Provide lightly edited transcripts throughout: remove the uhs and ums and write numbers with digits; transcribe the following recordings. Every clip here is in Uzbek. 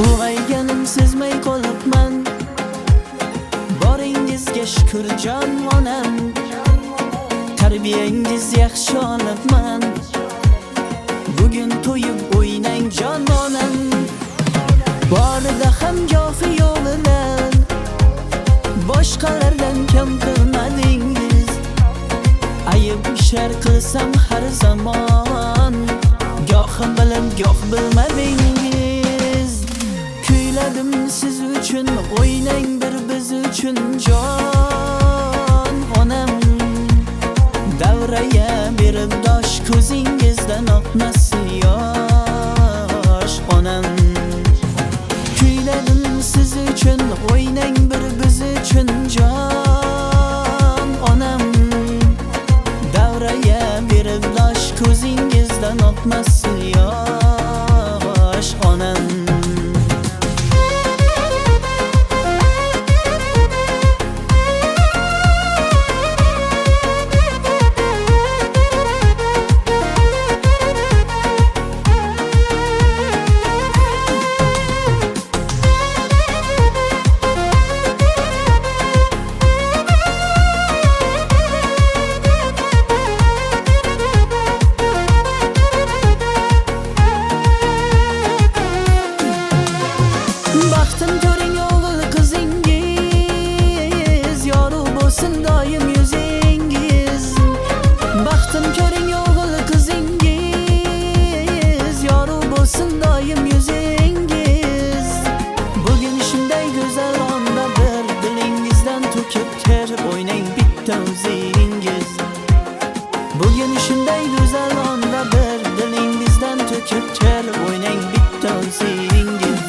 Ulg'ayganim sezmay qolibman. Boringizga shukr jon onam, tarbiyangiz yaxshi olibman. Bugun to'yib o'ynang jon onam, borida ham gohi yo'lidan boshqalardan kam qilmadingiz. Ayib shar qilsam har zamon, gohi bilib goh bilmadingiz. Kuyladim siz uchun, o'ynang bir biz uchun jon onam. Davraya berib dosh, ko'zingizdan oqmasin yosh onam. Kuyladim siz uchun, o'ynang bir biz uchun jon onam. Davraya berib dosh, ko'zingizdan oqmasin yosh onam. Baxtim ko'ring o'g'il qizingiz, yorug' bo'lsin doim yuzingiz. Baxtim ko'ring o'g'il qizingiz, yorug' bo'lsin doim yuzingiz. Bugun shunday go'zal onda bir dilingizdan to'kib ter o'ynang bitta o'zingiz. Bugun shunday go'zal onda bir dilingizdan to'kib ter o'ynang bitta o'zingiz.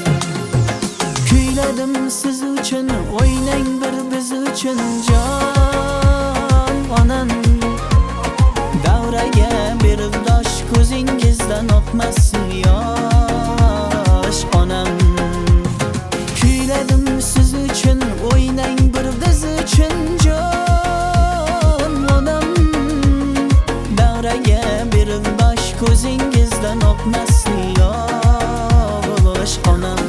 Kuyladim siz uchun, o'ynang bir biz uchun jon onam. Davraga berib dosh, ko'zingizdan oqmasin yosh onam. Kuyladim siz uchun, o'ynang bir biz uchun jon onam. Davraga berib dosh, ko'zingizdan oqmasin yosh onam.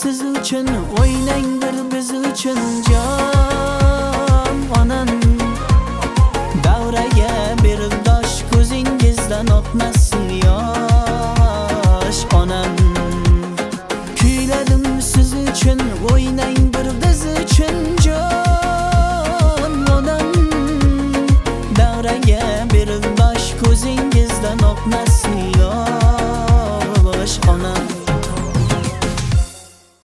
Siz uchun, o'ynang bir biz uchun jon onam. Davraga berib dosh, ko'zingizdan oqmasin yosh